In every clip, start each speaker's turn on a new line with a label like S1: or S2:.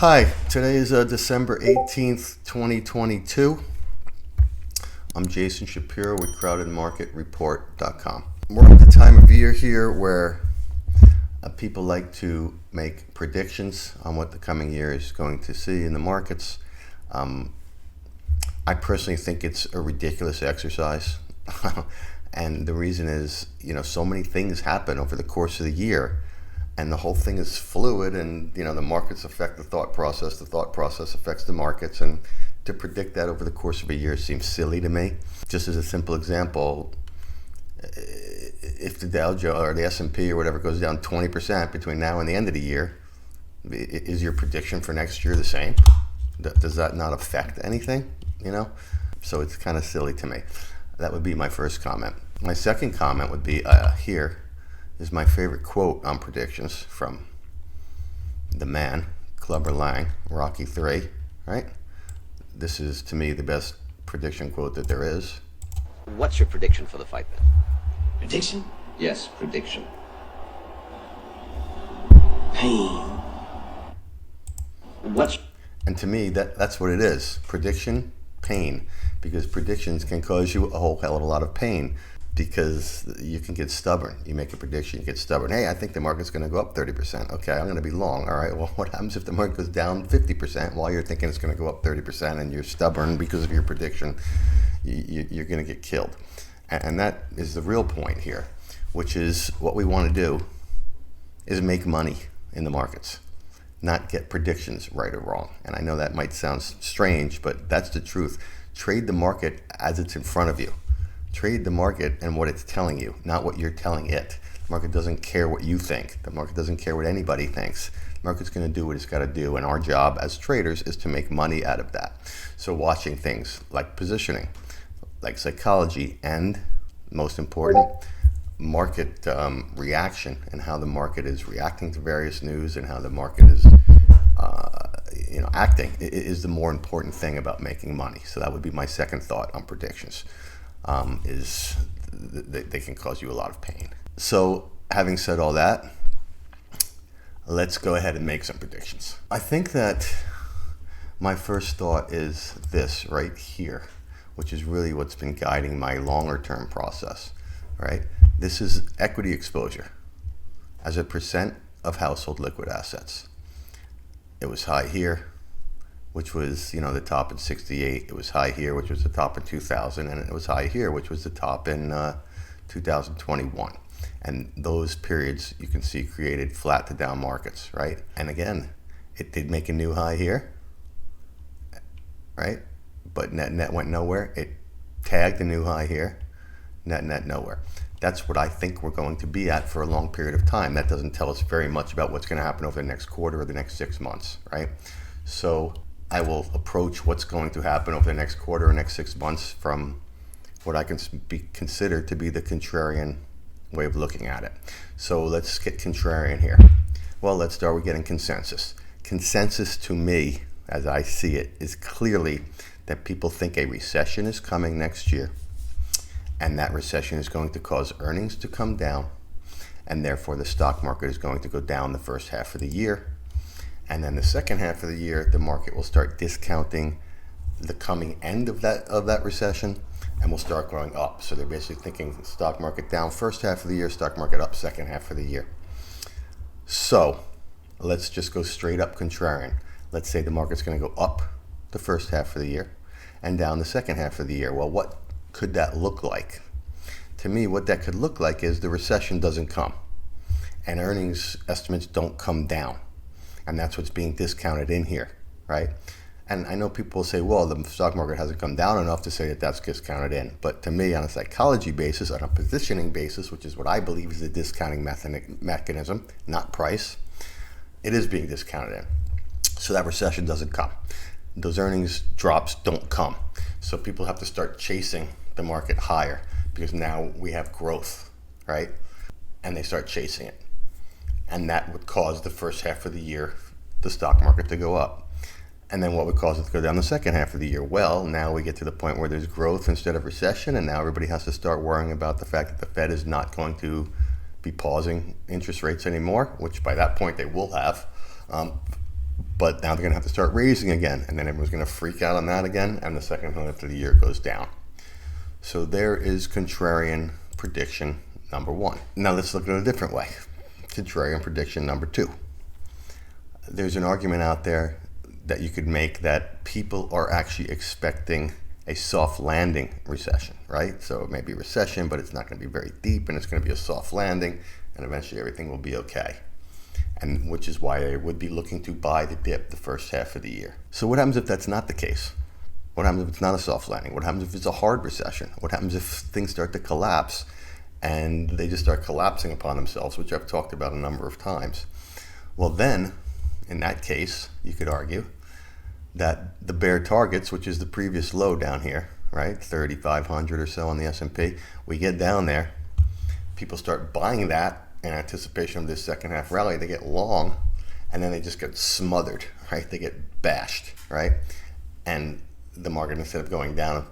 S1: Hi, today is December 18th, 2022. I'm Jason Shapiro with crowdedmarketreport.com. We're at the time of year here where people like to make predictions on what the coming year is going to see in the markets. I personally think it's a ridiculous exercise. And the reason is, so many things happen over the course of the year. And the whole thing is fluid, and the markets affect the thought process affects the markets, and to predict that over the course of a year seems silly to me. Just as a simple example, if the Dow Jones or the S&P or whatever goes down 20% between now and the end of the year, is your prediction for next year the same? Does that not affect anything? So it's kind of silly to me. That would be my first comment. My second comment would be here is my favorite quote on predictions from the man, Clubber Lang, Rocky 3, right? This is, to me, the best prediction quote that there is.
S2: What's your prediction for the fight, then?
S3: Prediction?
S2: Yes, prediction.
S3: Pain.
S1: And to me, that's what it is. Prediction, pain. Because predictions can cause you a whole hell of a lot of pain. Because you can get stubborn. You make a prediction, you get stubborn. Hey, I think the market's going to go up 30%. Okay, I'm going to be long. All right, well, what happens if the market goes down 50% while you're thinking it's going to go up 30% and you're stubborn because of your prediction? You're going to get killed. And that is the real point here, which is what we want to do is make money in the markets, not get predictions right or wrong. And I know that might sound strange, but that's the truth. Trade the market as it's in front of you. Trade the market and what it's telling you, not what you're telling it. The market doesn't care what you think. The market doesn't care what anybody thinks. The market's going to do what it's got to do, and our job as traders is to make money out of that. So watching things like positioning, like psychology, and most important, market reaction and how the market is reacting to various news and how the market is acting is the more important thing about making money. So that would be my second thought on predictions. Is they can cause you a lot of pain. So having said all that, let's go ahead and make some predictions. I think that my first thought is this right here, which is really what's been guiding my longer term process, right? This is equity exposure as a percent of household liquid assets. It was high here, which was, the top in 68. It was high here, which was the top in 2000. And it was high here, which was the top in 2021. And those periods, you can see, created flat to down markets, right? And again, it did make a new high here, right? But net went nowhere. It tagged a new high here, net nowhere. That's what I think we're going to be at for a long period of time. That doesn't tell us very much about what's going to happen over the next quarter or the next 6 months, right? So I will approach what's going to happen over the next quarter or next 6 months from what I can be considered to be the contrarian way of looking at it. So let's get contrarian here. Well, let's start with getting consensus. Consensus to me, as I see it, is clearly that people think a recession is coming next year, and that recession is going to cause earnings to come down, and therefore the stock market is going to go down the first half of the year. And then the second half of the year, the market will start discounting the coming end of that recession, and will start growing up. So they're basically thinking stock market down first half of the year, stock market up second half of the year. So let's just go straight up contrarian. Let's say the market's going to go up the first half of the year and down the second half of the year. Well, what could that look like? To me, what that could look like is the recession doesn't come and earnings estimates don't come down. And that's what's being discounted in here, right? And I know people will say, well, the stock market hasn't come down enough to say that that's discounted in. But to me, on a psychology basis, on a positioning basis, which is what I believe is a discounting mechanism, not price, it is being discounted in. So that recession doesn't come. Those earnings drops don't come. So people have to start chasing the market higher because now we have growth, right? And they start chasing it. And that would cause the first half of the year, the stock market to go up. And then what would cause it to go down the second half of the year? Well, now we get to the point where there's growth instead of recession, and now everybody has to start worrying about the fact that the Fed is not going to be pausing interest rates anymore, which by that point they will have. But now they're going to have to start raising again, and then everyone's going to freak out on that again, and the second half of the year goes down. So there is contrarian prediction number one. Now let's look at it a different way. Contrarian prediction number two. There's an argument out there that you could make that people are actually expecting a soft landing recession, right? So it may be a recession, but it's not going to be very deep, and it's going to be a soft landing, and eventually everything will be okay. And which is why I would be looking to buy the dip the first half of the year. So what happens if that's not the case? What happens if it's not a soft landing? What happens if it's a hard recession? What happens if things start to collapse and they just start collapsing upon themselves, which I've talked about a number of times? Well, then, in that case, you could argue that the bear targets, which is the previous low down here, right, 3,500 or so on the S&P, we get down there, people start buying that in anticipation of this second half rally. They get long, and then they just get smothered, right? They get bashed, right? And the market, instead of going down,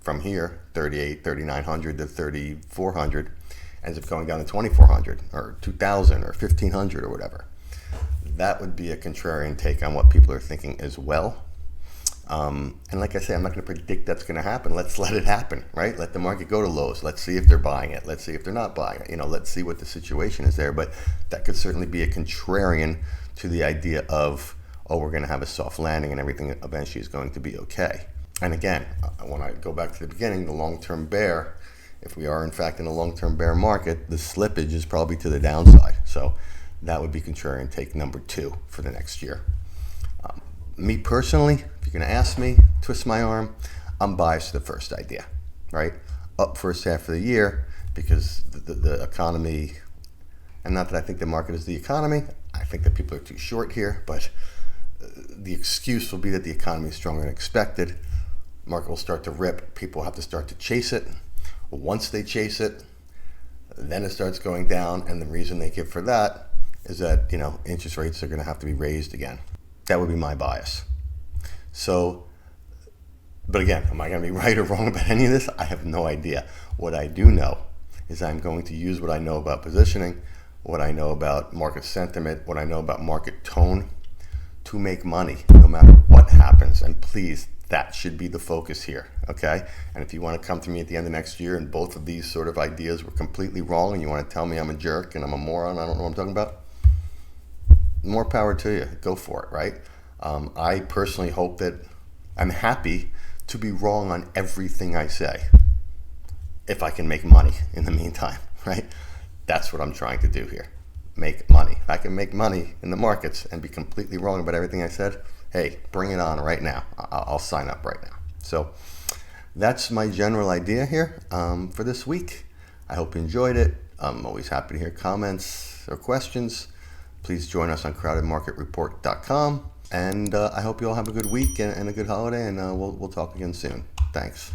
S1: from here, 3,900 to 3,400, ends up going down to 2,400 or 2,000 or 1,500 or whatever. That would be a contrarian take on what people are thinking as well. And like I say, I'm not going to predict that's going to happen. Let's let it happen, right? Let the market go to lows. Let's see if they're buying it. Let's see if they're not buying it. Let's see what the situation is there. But that could certainly be a contrarian to the idea of, we're going to have a soft landing and everything eventually is going to be okay. And again, when I go back to the beginning, the long-term bear, if we are in fact in a long-term bear market, the slippage is probably to the downside. So that would be contrarian take number two for the next year. Me personally, if you're going to ask me, twist my arm, I'm biased to the first idea, right? Up first half of the year because the economy, and not that I think the market is the economy, I think that people are too short here, but the excuse will be that the economy is stronger than expected. Market will start to rip, people have to start to chase it. Once they chase it, then it starts going down, and the reason they give for that is that, interest rates are going to have to be raised again. That would be my bias. So, but again, am I going to be right or wrong about any of this? I have no idea. What I do know is I'm going to use what I know about positioning, what I know about market sentiment, what I know about market tone to make money no matter what happens. And please, that should be the focus here, okay? And if you want to come to me at the end of next year and both of these sort of ideas were completely wrong and you want to tell me I'm a jerk and I'm a moron, I don't know what I'm talking about, more power to you. Go for it, right? I personally hope that I'm happy to be wrong on everything I say if I can make money in the meantime, right? That's what I'm trying to do here. Make money. If I can make money in the markets and be completely wrong about everything I said, hey, bring it on right now. I'll sign up right now. So that's my general idea here for this week. I hope you enjoyed it. I'm always happy to hear comments or questions. Please join us on crowdedmarketreport.com. And I hope you all have a good week and a good holiday, and we'll talk again soon. Thanks.